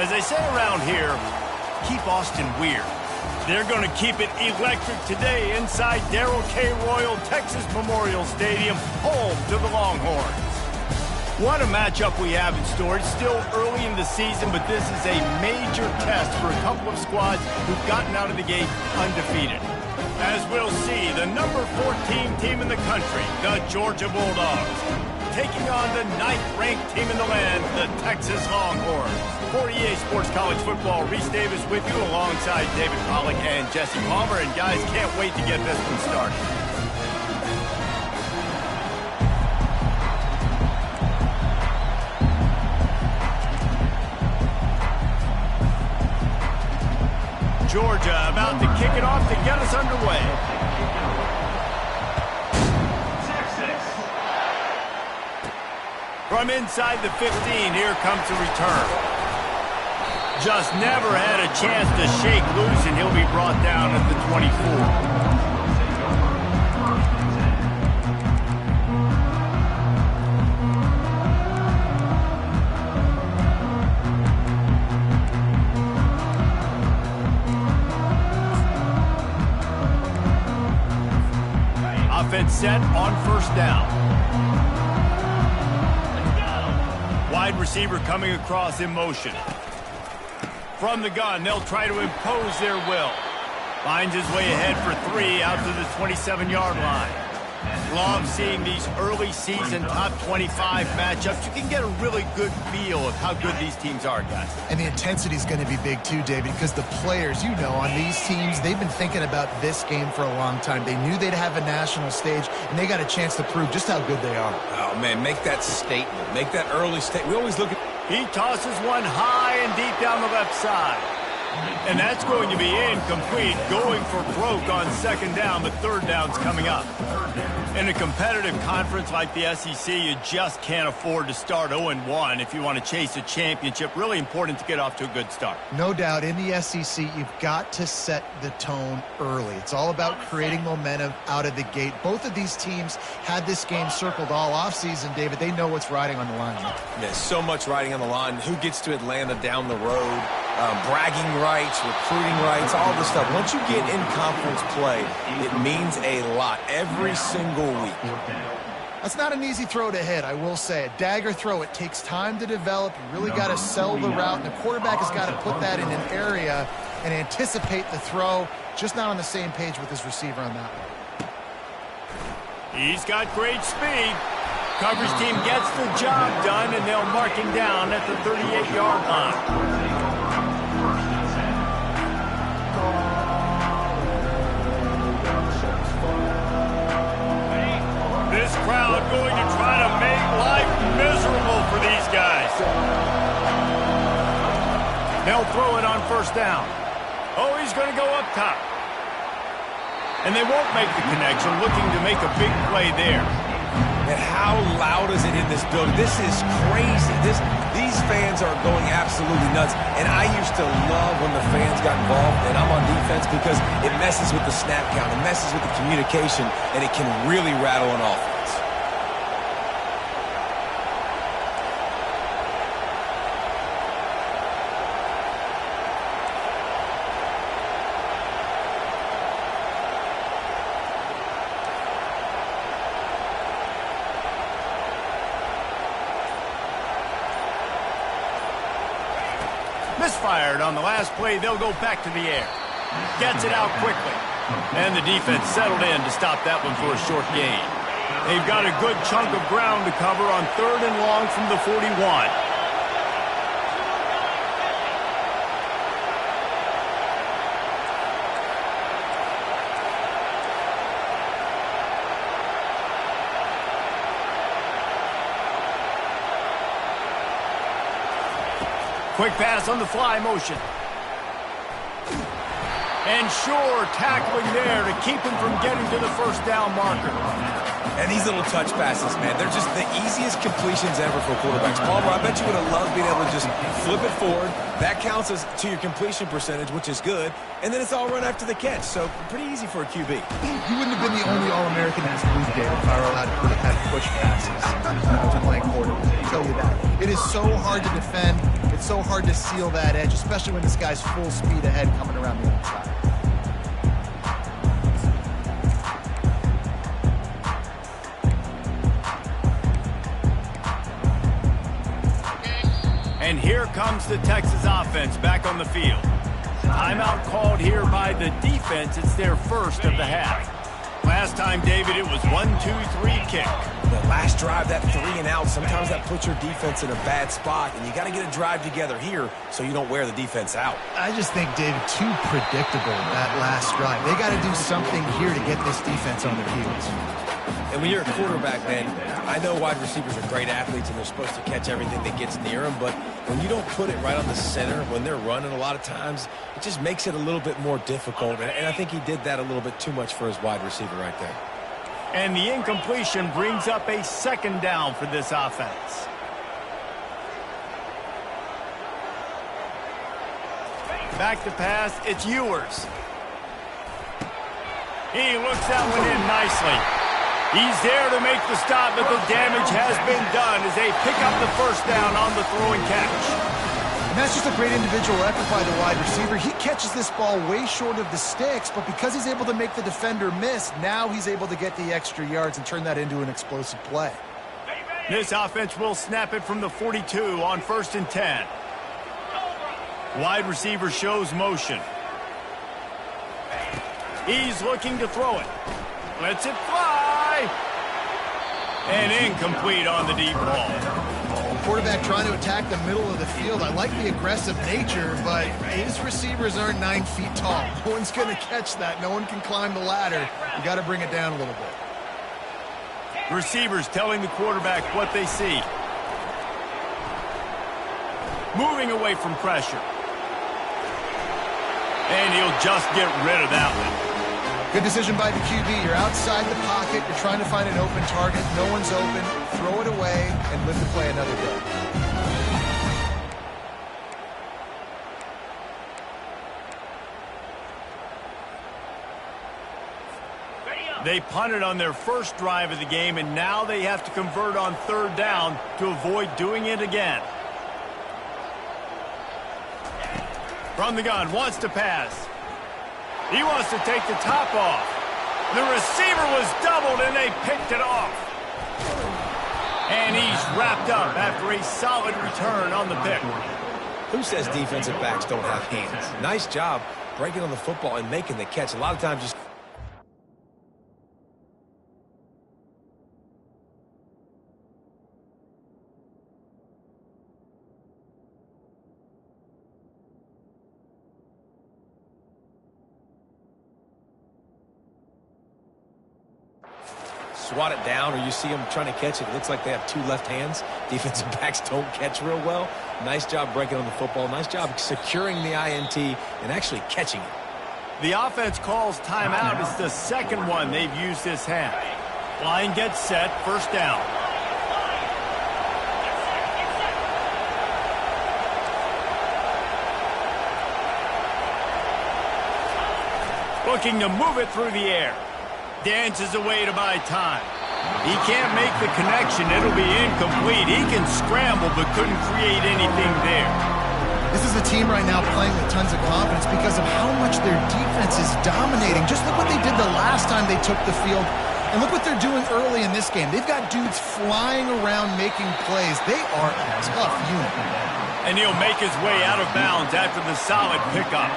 As they say around here, keep Austin weird. They're going to keep it electric today inside Darrell K. Royal Texas Memorial Stadium, home to the Longhorns. What a matchup we have in store. It's still early in the season, but this is a major test for a couple of squads who've gotten out of the gate undefeated. As we'll see, the number 14 team in the country, the Georgia Bulldogs, taking on the 9th-ranked team in the land, the Texas Longhorns. For EA Sports College Football, Reese Davis with you alongside David Pollack and Jesse Palmer. And guys, can't wait to get this one started. Georgia about to kick it off to get us underway. From inside the 15, here comes the return. Just never had a chance to shake loose, and he'll be brought down at the 24. Offense set on first down. Wide receiver coming across in motion. From the gun, they'll try to impose their will. Finds his way ahead for 3 out to the 27-yard line. Love seeing these early season top 25 matchups. You can get a really good feel of how good these teams are, guys. And the intensity is going to be big too, David, because the players, you know, on these teams, they've been thinking about this game for a long time. They knew they'd have a national stage, and they got a chance to prove just how good they are. Oh, man, make that statement. Make that early statement. We always look at... He tosses one high and deep down the left side. And that's going to be incomplete, going for broke on second down, but third down's coming up. In a competitive conference like the SEC, you just can't afford to start 0-1 if you want to chase a championship. Really important to get off to a good start. No doubt, in the SEC, you've got to set the tone early. It's all about creating momentum out of the gate. Both of these teams had this game circled all offseason, David. They know what's riding on the line. There's so much riding on the line. Who gets to Atlanta down the road? Bragging rights, recruiting rights, all this stuff. Once you get in conference play, it means a lot every single week. That's not an easy throw to hit, I will say. A dagger throw, it takes time to develop. You really got to sell the route, and the quarterback has got to put that in an area and anticipate the throw. Just not on the same page with his receiver on that one. He's got great speed. Coverage team gets the job done, and they'll mark him down at the 38-yard line. This crowd going to try to make life miserable for these guys. They'll throw it on first down. Oh, he's going to go up top. And they won't make the connection, looking to make a big play there. And how loud is it in this building? This is crazy. These fans are going absolutely nuts. And I used to love when the fans got involved, and I'm on defense, because it messes with the snap count, it messes with the communication, and it can really rattle an offense. Misfired on the last play. They'll go back to the air. Gets it out quickly. And the defense settled in to stop that one for a short gain. They've got a good chunk of ground to cover on 3rd and long from the 41. Quick pass on the fly motion. And sure, tackling there to keep him from getting to the first down marker. And these little touch passes, man, they're just the easiest completions ever for quarterbacks. Palmer, I bet you would have loved being able to just flip it forward. That counts as to your completion percentage, which is good. And then it's all run after the catch, so pretty easy for a QB. You wouldn't have been the only All-American in this league game if I were allowed to have pushed passes to playing quarterback. So tell you that. It is so hard to defend. It's so hard to seal that edge, especially when this guy's full speed ahead coming around the outside. And here comes the Texas offense back on the field. Timeout called here by the defense. It's their first of the half. Last time, David, it was 1-2-3 kick. The last drive, that 3 and out, sometimes that puts your defense in a bad spot, and you got to get a drive together here so you don't wear the defense out. I just think, David, too predictable that last drive. They got to do something here to get this defense on their heels. And when you're a quarterback, man, I know wide receivers are great athletes and they're supposed to catch everything that gets near them, but when you don't put it right on the center, when they're running a lot of times, it just makes it a little bit more difficult. And I think he did that a little bit too much for his wide receiver right there. And the incompletion brings up a second down for this offense. Back to pass, it's Ewers. He looks that one in nicely. He's there to make the stop, but the damage has been done as they pick up the first down on the throw and catch. And that's just a great individual effort by the wide receiver. He catches this ball way short of the sticks, but because he's able to make the defender miss, now he's able to get the extra yards and turn that into an explosive play. This offense will snap it from the 42 on 1st and 10. Wide receiver shows motion. He's looking to throw it. Lets it fly. And incomplete on the deep ball. Quarterback trying to attack the middle of the field. I like the aggressive nature, but his receivers aren't 9 feet tall. No one's going to catch that. No one can climb the ladder. You got to bring it down a little bit. Receivers telling the quarterback what they see. Moving away from pressure. And he'll just get rid of that one. Good decision by the QB. You're outside the pocket. You're trying to find an open target. No one's open. Throw it away and live to play another day. They punted on their first drive of the game, and now they have to convert on 3rd down to avoid doing it again. From the gun, wants to pass. He wants to take the top off. The receiver was doubled, and they picked it off. And he's wrapped up after a solid return on the pick. Who says defensive backs don't have hands? Nice job breaking on the football and making the catch. A lot of times just... swat it down, or you see them trying to catch it. It looks like they have 2 left hands. Defensive backs don't catch real well. Nice job breaking on the football. Nice job securing the INT and actually catching it. The offense calls timeout. It's the second one they've used this half. Line gets set, 1st down. Looking to move it through the air. Dances away to buy time. He can't make the connection. It'll be incomplete. He can scramble but couldn't create anything there. This is a team right now playing with tons of confidence because of how much their defense is dominating. Just look what they did the last time they took the field. And look what they're doing early in this game. They've got dudes flying around making plays. They are a tough unit. And he'll make his way out of bounds after the solid pickup.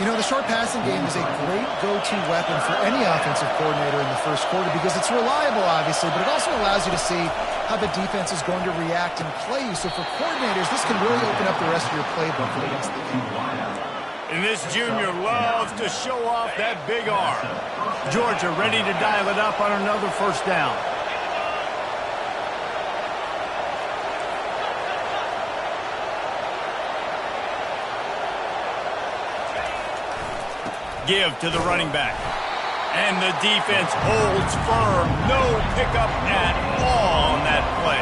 You know, the short passing game is a great go-to weapon for any offensive coordinator in the first quarter because it's reliable, obviously, but it also allows you to see how the defense is going to react and play you. So for coordinators, this can really open up the rest of your playbook for the rest of the game. And this junior loves to show off that big arm. Georgia ready to dial it up on another 1st down. Give to the running back. And the defense holds firm. No pickup at all on that play.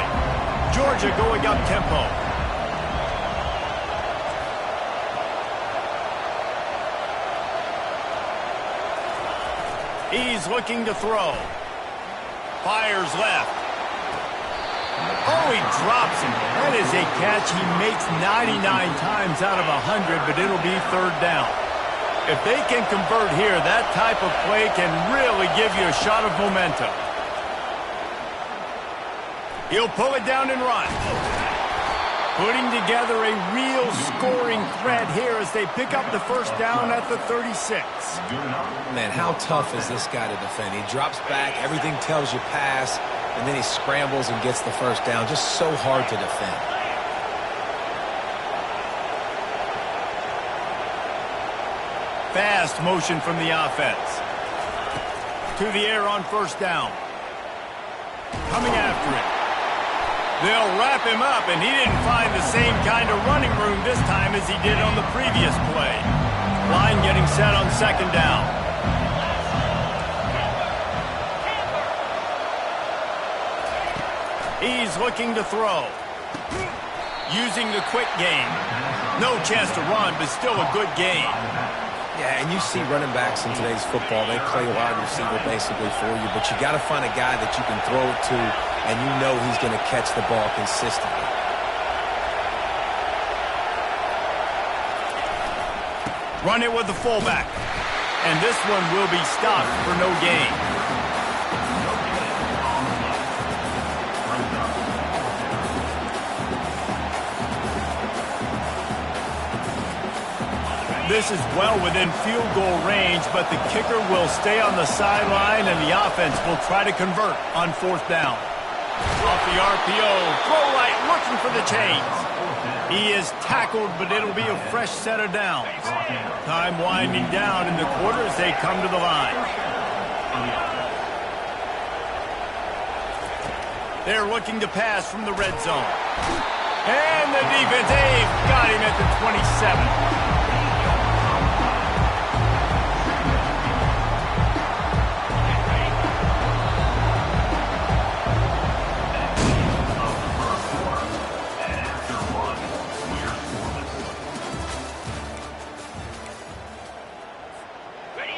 Georgia going up tempo. He's looking to throw. Fires left. Oh, he drops him. That is a catch he makes 99 times out of 100, but it'll be third down. If they can convert here, that type of play can really give you a shot of momentum. He'll pull it down and run. Putting together a real scoring threat here as they pick up the first down at the 36. Man, how tough is this guy to defend? He drops back, everything tells you pass, and then he scrambles and gets the first down. Just so hard to defend. Fast motion from the offense. To the air on first down. Coming after it. They'll wrap him up, and he didn't find the same kind of running room this time as he did on the previous play. Line getting set on second down. He's looking to throw. Using the quick game. No chance to run, but still a good game. Yeah, and you see running backs in today's football, they play wide receiver basically for you, but you got to find a guy that you can throw it to, and you know he's going to catch the ball consistently. Run it with the fullback. And this one will be stopped for no gain. This is well within field goal range, but the kicker will stay on the sideline, and the offense will try to convert on fourth down. Off the RPO, throw right, looking for the chains. He is tackled, but it'll be a fresh set of downs. Time winding down in the quarter as they come to the line. They're looking to pass from the red zone. And the defense, they've got him at the 27.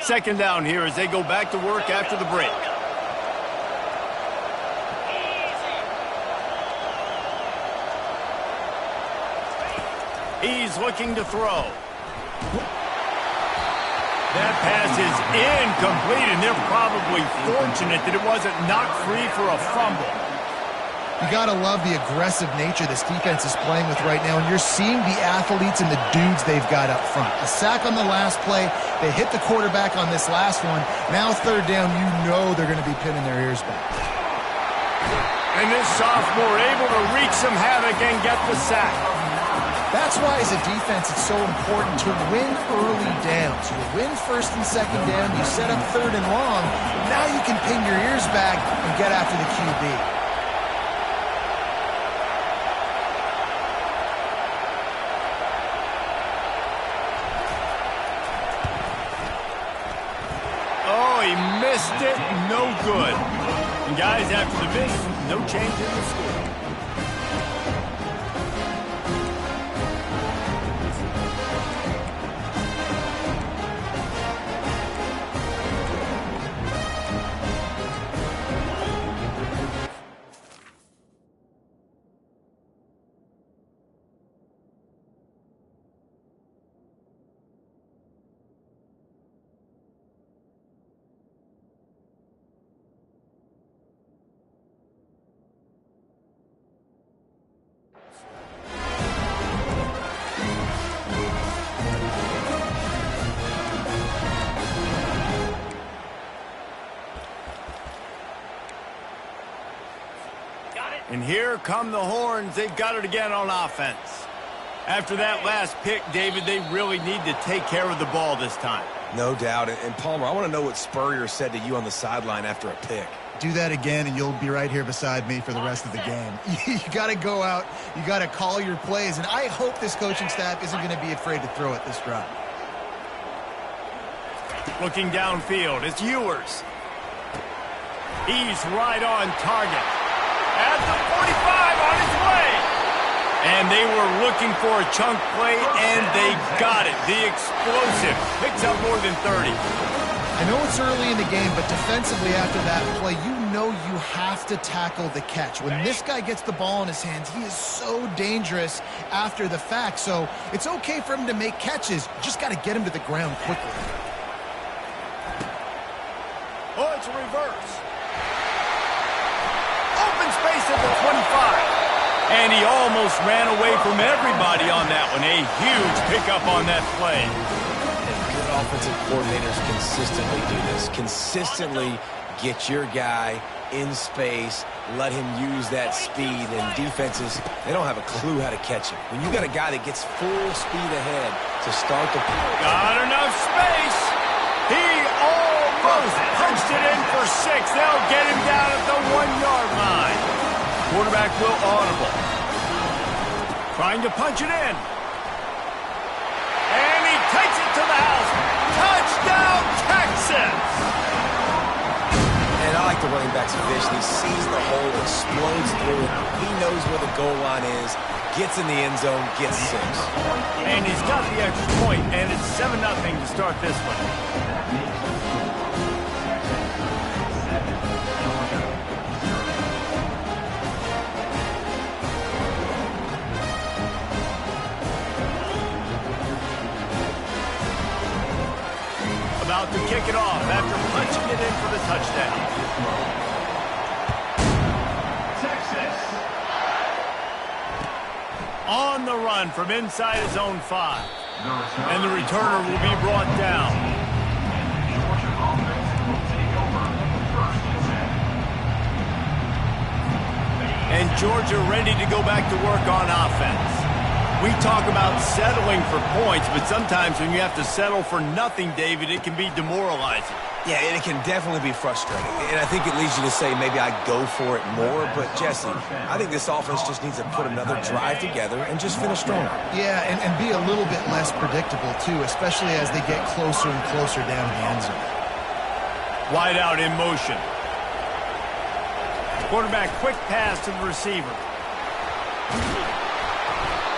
Second down here as they go back to work after the break. He's looking to throw. That pass is incomplete, and they're probably fortunate that it wasn't knocked free for a fumble. You got to love the aggressive nature this defense is playing with right now, and you're seeing the athletes and the dudes they've got up front. A sack on the last play. They hit the quarterback on this last one. Now third down, you know they're going to be pinning their ears back. And this sophomore able to wreak some havoc and get the sack. That's why, as a defense, it's so important to win early downs. You win first and second down, you set up third and long. Now you can pin your ears back and get after the QB. He missed it, no good. And guys, after the miss, no change in the score. And here come the horns. They've got it again on offense. After that last pick, David, they really need to take care of the ball this time. No doubt. And Palmer, I want to know what Spurrier said to you on the sideline after a pick. Do that again, and you'll be right here beside me for the rest of the game. You got to go out. You got to call your plays, and I hope this coaching staff isn't going to be afraid to throw it this drive. Looking downfield, it's Ewers. He's right on target. At the 45, on his way. And they were looking for a chunk play, and they got it. The explosive picks up more than 30. I know it's early in the game, but defensively after that play, you know you have to tackle the catch. When this guy gets the ball in his hands, he is so dangerous after the fact. So it's okay for him to make catches. You just got to get him to the ground quickly. Oh, it's a reverse. Open space at the 25. And he almost ran away from everybody on that one. A huge pickup on that play. Good offensive coordinators consistently do this. Consistently get your guy in space, let him use that speed, and defenses, they don't have a clue how to catch him. When you got a guy that gets full speed ahead to start the play. Got enough space. He almost punched it in for 6. They'll get him down at the 1-yard line. Quarterback will audible. Trying to punch it in. And he takes it to the house. Touchdown, Texas! And I like the running back's vision. He sees the hole, explodes through it. He knows where the goal line is, gets in the end zone, gets 6. And he's got the extra point, and it's 7-0 to start this one. About to kick it off after punching it in for the touchdown. Texas. On the run from inside his own 5. And the returner will be brought down. And Georgia ready to go back to work on offense. We talk about settling for points, but sometimes when you have to settle for nothing, David, it can be demoralizing. Yeah, and it can definitely be frustrating. And I think it leads you to say maybe I go for it more. But, Jesse, I think this offense just needs to put another drive together and just finish stronger. Yeah, and be a little bit less predictable, too, especially as they get closer and closer down the end zone. Wide out in motion. Quarterback quick pass to the receiver.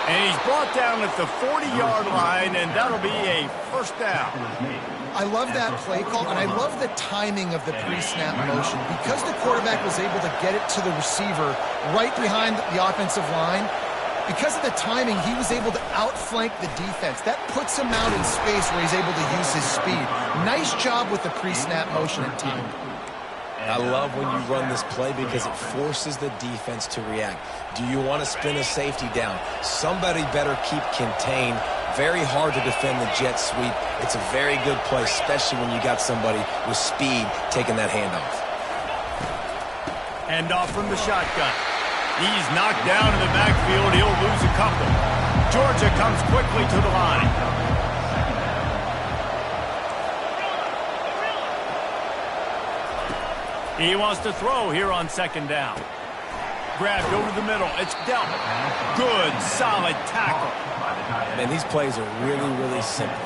And he's brought down at the 40-yard line, and that'll be a first down. I love that play call, and I love the timing of the pre-snap motion. Because the quarterback was able to get it to the receiver right behind the offensive line, because of the timing, he was able to outflank the defense. That puts him out in space where he's able to use his speed. Nice job with the pre-snap motion and timing. I love when you run this play because it forces the defense to react. Do you want to spin a safety down? Somebody better keep contained. Very hard to defend the jet sweep. It's a very good play, especially when you got somebody with speed taking that handoff. Handoff from the shotgun. He's knocked down in the backfield. He'll lose a couple. Georgia comes quickly to the line. He wants to throw here on second down. Grabbed over the middle. It's dealt. Good, solid tackle. Man, these plays are really, really simple.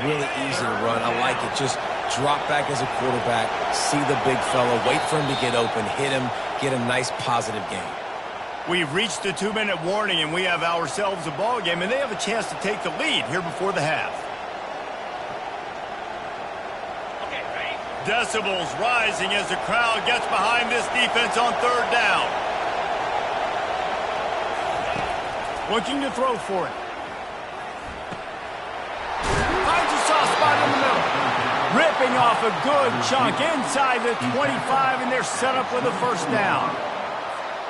Really easy to run. I like it. Just drop back as a quarterback, see the big fella, wait for him to get open, hit him, get a nice positive game. We've reached the 2-minute warning, and we have ourselves a ball game, and they have a chance to take the lead here before the half. Decibels rising as the crowd gets behind this defense on third down. Looking to throw for it. Finds a soft spot in the middle. Ripping off a good chunk inside the 25, and they're set up with a first down.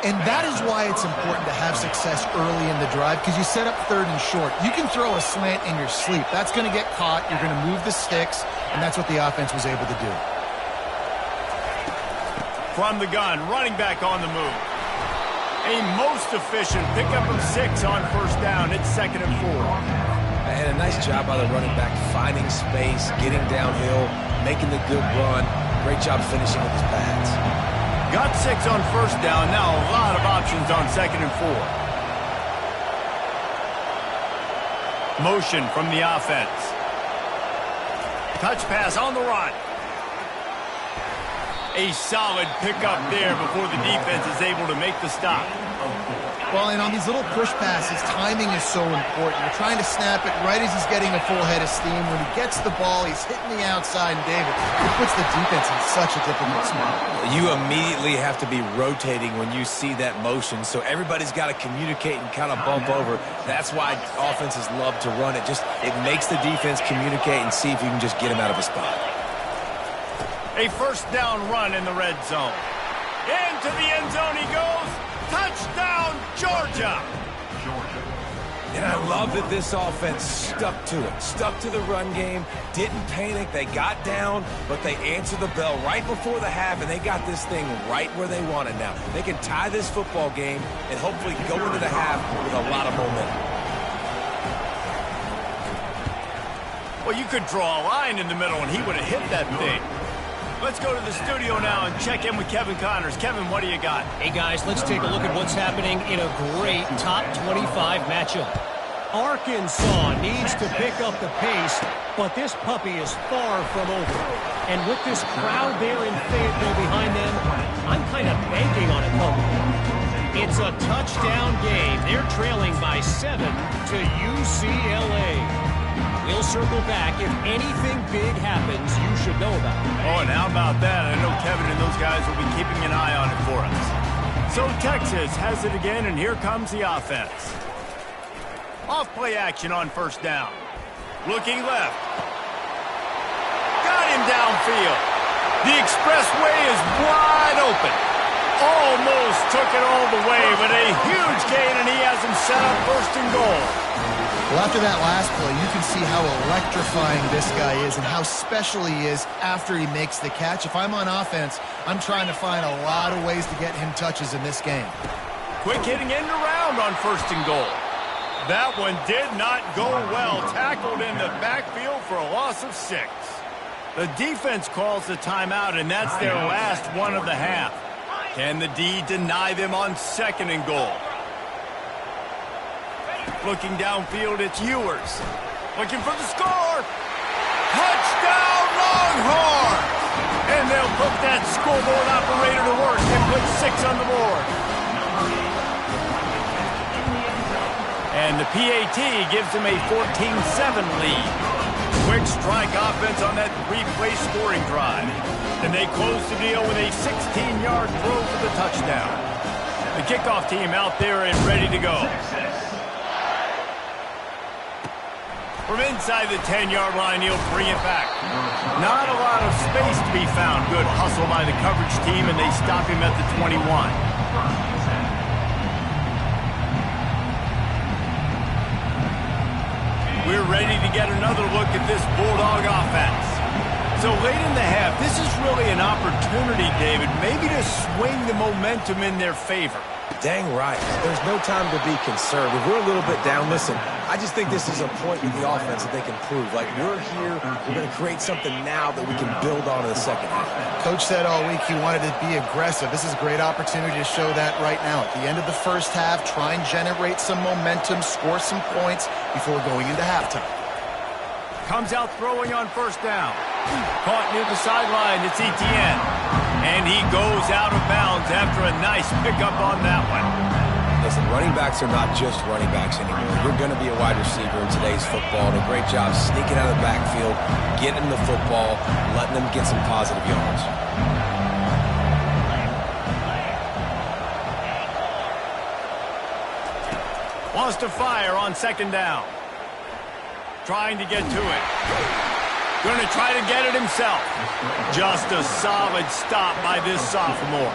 And that is why it's important to have success early in the drive, because you set up third and short. You can throw a slant in your sleep. That's going to get caught. You're going to move the sticks, and that's what the offense was able to do. From the gun, running back on the move. A most efficient pickup of 6 on first down. It's 2nd and 4. And a nice job by the running back, finding space, getting downhill, making the good run. Great job finishing with his pads. Got 6 on first down. Now a lot of options on 2nd and 4. Motion from the offense. Touch pass on the run. A solid pickup there before the defense is able to make the stop. Well, and on these little push passes, timing is so important. You're trying to snap it right as he's getting a full head of steam. When he gets the ball, he's hitting the outside, and David, it puts the defense in such a difficult spot. You immediately have to be rotating when you see that motion, so everybody's got to communicate and kind of bump over. That's why offenses love to run it. It makes the defense communicate and see if you can just get him out of a spot. A first down run in the red zone. Into the end zone he goes. Touchdown, Georgia! And I love that this offense stuck to it. Stuck to the run game, didn't panic. They got down, but they answered the bell right before the half, and they got this thing right where they want it now. They can tie this football game and hopefully go into the half with a lot of momentum. Well, you could draw a line in the middle, and he would have hit that thing. Let's go to the studio now and check in with Kevin Connors. Kevin, what do you got? Hey, guys, let's take a look at what's happening in a great top 25 matchup. Arkansas needs to pick up the pace, but this puppy is far from over. And with this crowd there in Fayetteville behind them, I'm kind of banking on a couple. It's a touchdown game. They're trailing by 7 to UCLA. We'll circle back. If anything big happens, you should know about it. Oh, and how about that? I know Kevin and those guys will be keeping an eye on it for us. So Texas has it again, and here comes the offense. Off play action on first down. Looking left. Got him downfield. The expressway is wide open. Almost took it all the way, but a huge gain, and he has him set up first and goal. Well, after that last play, you can see how electrifying this guy is and how special he is after he makes the catch. If I'm on offense, I'm trying to find a lot of ways to get him touches in this game. Quick hitting end around on first and goal. That one did not go well. Tackled in the backfield for a loss of 6. The defense calls the timeout, and that's their last one of the half. Can the D deny them on second and goal? Looking downfield, it's Ewers. Looking for the score. Touchdown, Longhorns! And they'll put that scoreboard operator to work and put 6 on the board. And the PAT gives them a 14-7 lead. Quick strike offense on that 3-play scoring drive. And they close the deal with a 16-yard throw for the touchdown. The kickoff team out there and ready to go. From inside the 10-yard line, he'll bring it back. Not a lot of space to be found. Good hustle by the coverage team, and they stop him at the 21. We're ready to get another look at this Bulldog offense. So late in the half, this is really an opportunity, David, maybe to swing the momentum in their favor. Dang right. There's no time to be conservative. We're a little bit down. Listen, I just think this is a point with the offense that they can prove. Like, we're here, we're going to create something now that we can build on in the second half. Coach said all week he wanted to be aggressive. This is a great opportunity to show that right now. At the end of the first half, try and generate some momentum, score some points before going into halftime. Comes out throwing on first down. Caught near the sideline, it's Etienne. And he goes out of bounds after a nice pickup on that one. Listen, running backs are not just running backs anymore. You're going to be a wide receiver in today's football. And a great job sneaking out of the backfield, getting the football, letting them get some positive yards. Wants to fire on second down. Trying to get to it. Going to try to get it himself. Just a solid stop by this sophomore.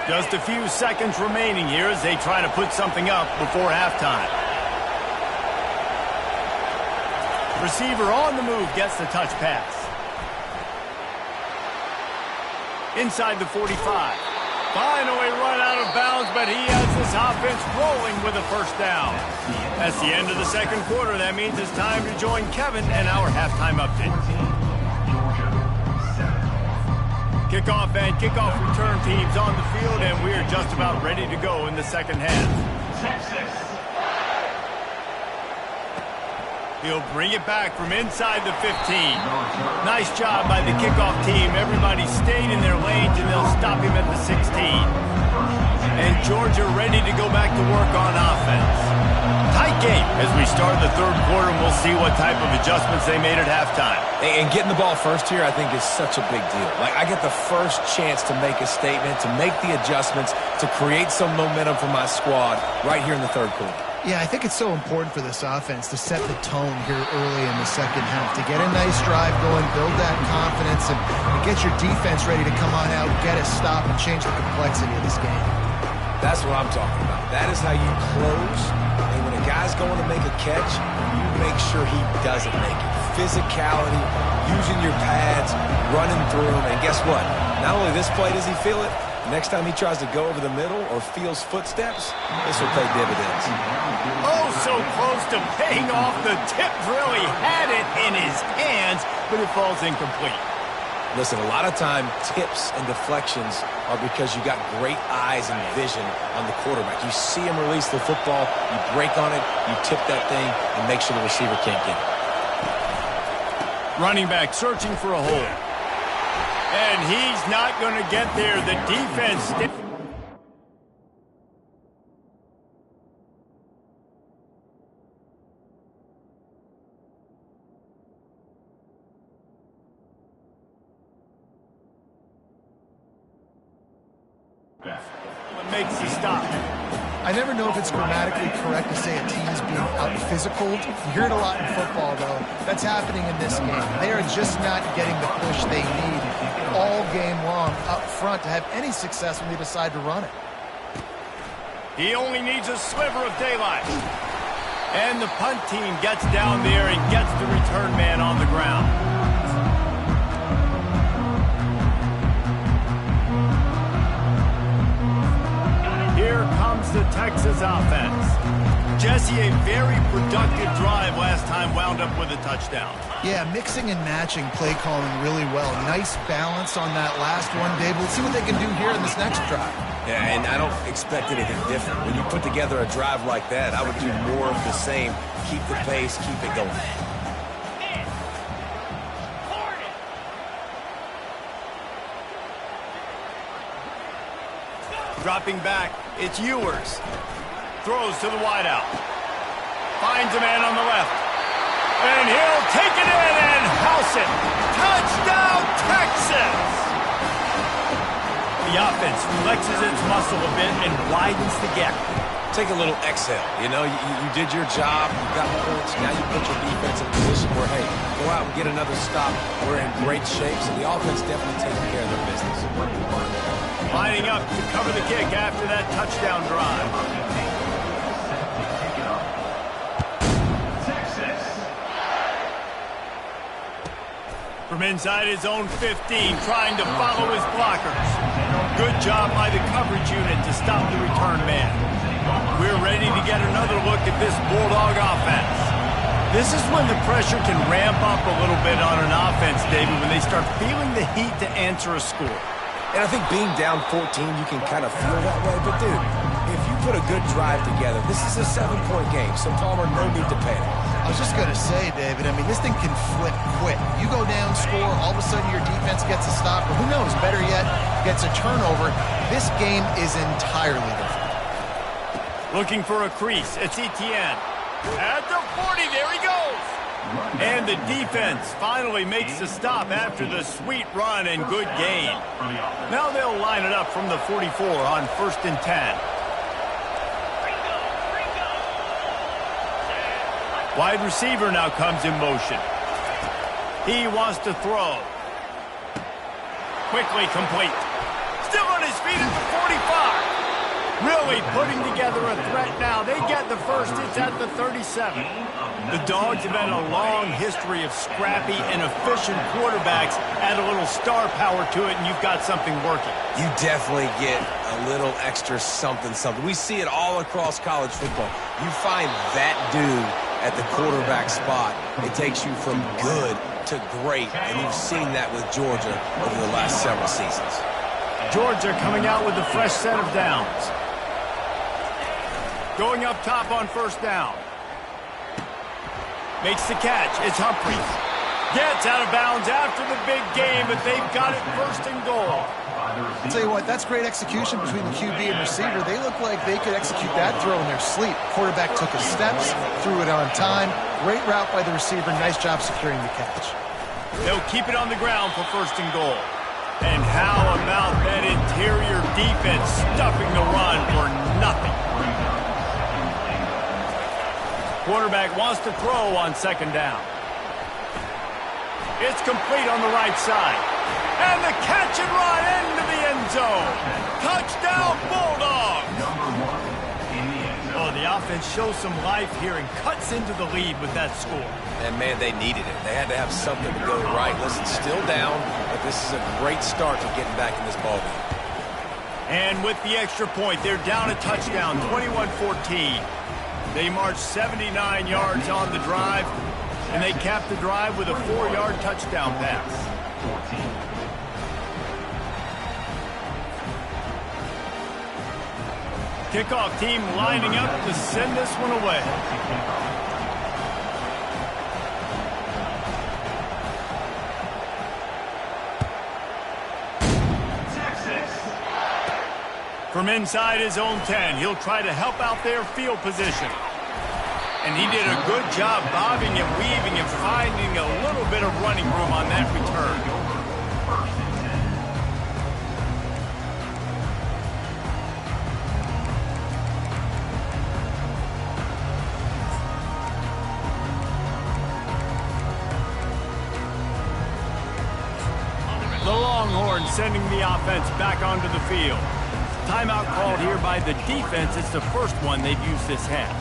Just a few seconds remaining here as they try to put something up before halftime. Receiver on the move gets the touch pass. Inside the 45. Finally run out of bounds, but he has this offense rolling with a first down. That's the end of the second quarter. That means it's time to join Kevin and our halftime update. Kickoff and kickoff return teams on the field, and we're just about ready to go in the second half. He'll bring it back from inside the 15. Nice job by the kickoff team. Everybody stayed in their lanes, and they'll stop him at the 16. And Georgia ready to go back to work on offense. Tight game as we start the third quarter, and we'll see what type of adjustments they made at halftime. And getting the ball first here, I think, is such a big deal. Like, I get the first chance to make a statement, to make the adjustments, to create some momentum for my squad right here in the third quarter. Yeah, I think it's so important for this offense to set the tone here early in the second half, to get a nice drive going, build that confidence, and get your defense ready to come on out, get a stop, and change the complexity of this game. That's what I'm talking about. That is how you close. And when a guy's going to make a catch, you make sure he doesn't make it. Physicality, using your pads, running through him. And guess what? Not only this play does he feel it, next time he tries to go over the middle or feels footsteps, this will pay dividends. Oh, so close to paying off. The tip really had it in his hands, but it falls incomplete. Listen, a lot of time, tips and deflections are because you got great eyes and vision on the quarterback. You see him release the football, you break on it, you tip that thing, and make sure the receiver can't get it. Running back searching for a hole. And he's not going to get there. The defense... makes the stop. I never know if it's grammatically correct to say a team is being out-physical. You hear it a lot in football, though. That's happening in this game. They are just not getting the push they need all game long up front to have any success when they decide to run it. He only needs a sliver of daylight. And the punt team gets down there and gets the return man on the ground. Here comes the Texas offense. Jesse, a very productive drive last time, wound up with a touchdown. Yeah, mixing and matching play calling really well. Nice balance on that last one, Dave. Let's see what they can do here in this next drive. Yeah, and I don't expect anything different. When you put together a drive like that, I would do more of the same. Keep the pace, keep it going. Dropping back, it's Ewers. Throws to the wideout. Finds a man on the left. And he'll take it in and house it. Touchdown, Texas! The offense flexes its muscle a bit and widens the gap. Take a little exhale. You know, you did your job. You got points. Now you put your defense in a position where, hey, go out and get another stop. We're in great shape, so the offense definitely taking care of their business. Lining up to cover the kick after that touchdown drive. From inside his own 15, trying to follow his blockers. Good job by the coverage unit to stop the return man. We're ready to get another look at this Bulldog offense. This is when the pressure can ramp up a little bit on an offense, David, when they start feeling the heat to answer a score. And I think being down 14, you can kind of feel that way. But, dude, if you put a good drive together, this is a 7-point game, so Palmer, no need to panic. I was just going to say, David, I mean, this thing can flip quick. You go down, score, all of a sudden your defense gets a stop, or who knows, better yet, gets a turnover. This game is entirely different. Looking for a crease. It's Etienne. At the 40, there he goes. And the defense finally makes the stop after the sweet run and good gain. Now they'll line it up from the 44 on 1st and 10. Wide receiver now comes in motion. He wants to throw. Quickly complete. Still on his feet at the 45. Really putting together a threat now. They get the first. It's at the 37. The Dogs have had a long history of scrappy and efficient quarterbacks. Add a little star power to it, and you've got something working. You definitely get a little extra something. We see it all across college football. You find that dude at the quarterback spot, it takes you from good to great, and you've seen that with Georgia over the last several seasons. Georgia coming out with a fresh set of downs. Going up top on 1st down. Makes the catch. It's Humphries. Gets out of bounds after the big game, but they've got it 1st and goal. I'll tell you what, that's great execution between the QB and receiver. They look like they could execute that throw in their sleep. Quarterback took his steps, threw it on time. Great route by the receiver. Nice job securing the catch. They'll keep it on the ground for 1st and goal. And how about that interior defense stuffing the run for nothing? Quarterback wants to throw on 2nd down. It's complete on the right side. And the catch and run into the end zone. Touchdown, Bulldogs! Oh, the offense shows some life here and cuts into the lead with that score. And, man, they needed it. They had to have something to go right. Listen, still down, but this is a great start to getting back in this ballgame. And with the extra point, they're down a touchdown, 21-14. They marched 79 yards on the drive, and they capped the drive with a 4-yard touchdown pass. Kickoff team lining up to send this one away. From inside his own 10, he'll try to help out their field position. And he did a good job bobbing and weaving and finding a little bit of running room on that return. The Longhorns sending the offense back onto the field. Timeout called here by the defense. It's the first one they've used this half.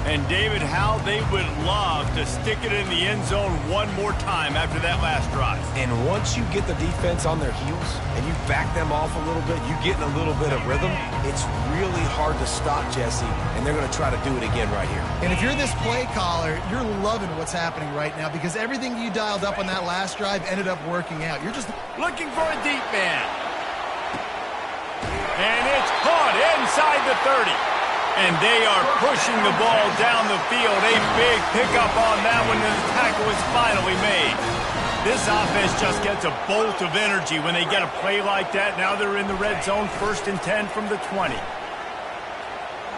And David, how they would love to stick it in the end zone one more time after that last drive. And once you get the defense on their heels and you back them off a little bit, you get in a little bit of rhythm, it's really hard to stop, Jesse, and they're going to try to do it again right here. And if you're this play caller, you're loving what's happening right now because everything you dialed up on that last drive ended up working out. You're just looking for a deep man. And it's caught inside the 30. And they are pushing the ball down the field. A big pickup on that one, and the tackle is finally made. This offense just gets a bolt of energy when they get a play like that. Now they're in the red zone, 1st and 10 from the 20.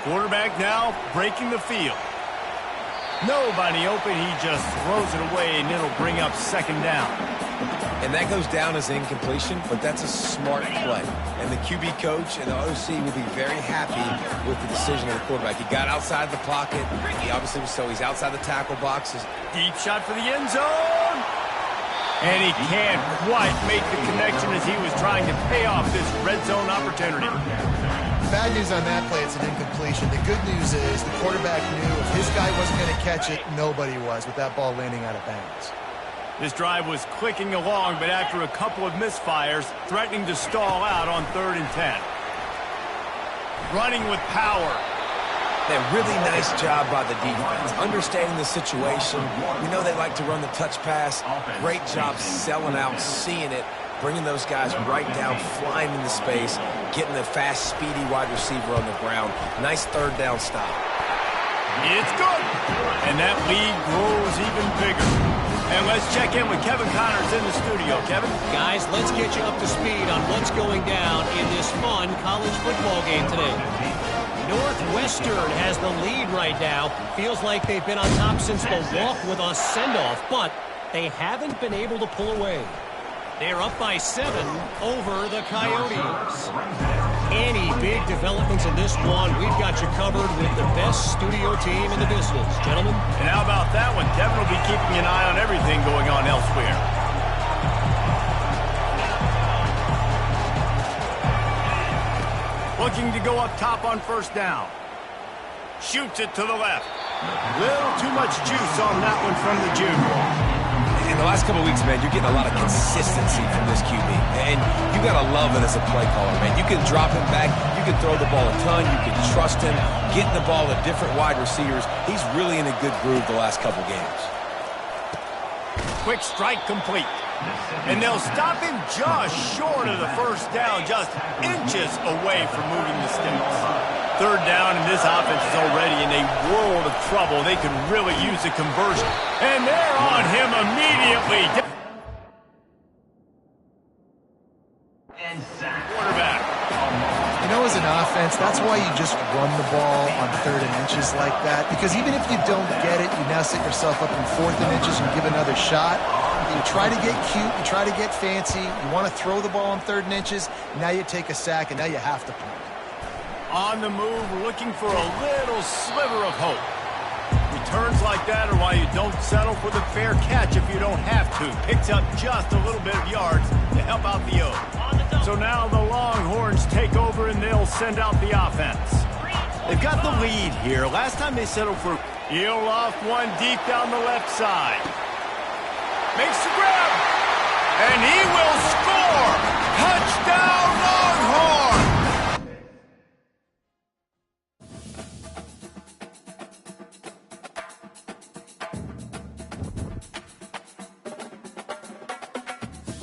Quarterback now breaking the field. Nobody open. He just throws it away, and it'll bring up 2nd down. And that goes down as incompletion, but that's a smart play. And the QB coach and the OC will be very happy with the decision of the quarterback. He got outside the pocket. He obviously was so he's outside the tackle boxes. Deep shot for the end zone. And he can't quite make the connection as he was trying to pay off this red zone opportunity. bad news on that play. It's an incompletion. The good news is the quarterback knew if his guy wasn't going to catch it, nobody was with that ball landing out of bounds. This drive was clicking along, but after a couple of misfires, threatening to stall out on 3rd and 10. Running with power. A really nice job by the defense, understanding the situation. We know they like to run the touch pass. Great job selling out, seeing it, bringing those guys right down, flying into space, getting a fast, speedy wide receiver on the ground. Nice 3rd down stop. It's good. And that lead grows even bigger. And let's check in with Kevin Connors in the studio. Kevin? Guys, let's get you up to speed on what's going down in this fun college football game today. Northwestern has the lead right now. Feels like they've been on top since the walk with a send-off, but they haven't been able to pull away. They're up by 7 over the Coyotes. Any big developments in this one, we've got you covered with the best studio team in the business. Gentlemen? And how about that one? Kevin will be keeping an eye on everything going on elsewhere. Looking to go up top on 1st down. Shoots it to the left. Little too much juice on that one from the junior. In the last couple of weeks, man, you're getting a lot of consistency from this QB. And you got to love it as a play caller, man. You can drop him back. You can throw the ball a ton. You can trust him. Getting the ball to different wide receivers. He's really in a good groove the last couple games. Quick strike complete. And they'll stop him just short of the 1st down, just inches away from moving the sticks. 3rd down, and this offense is already in a world of trouble. They could really use a conversion. And they're on him immediately. offense, that's why you just run the ball on 3rd and inches like that. Because even if you don't get it, you now set yourself up in 4th and inches and give another shot. You try to get cute, you try to get fancy, you want to throw the ball on 3rd and inches, now you take a sack, and now you have to punt. On the move, looking for a little sliver of hope. Returns like that are why you don't settle for the fair catch if you don't have to. Picks up just a little bit of yards to help out the O. So now the Longhorns take over and they'll send out the offense. They've got the lead here. Last time they settled for... He'll loft one deep down the left side. Makes the grab. And he will score. Touchdown, Longhorns!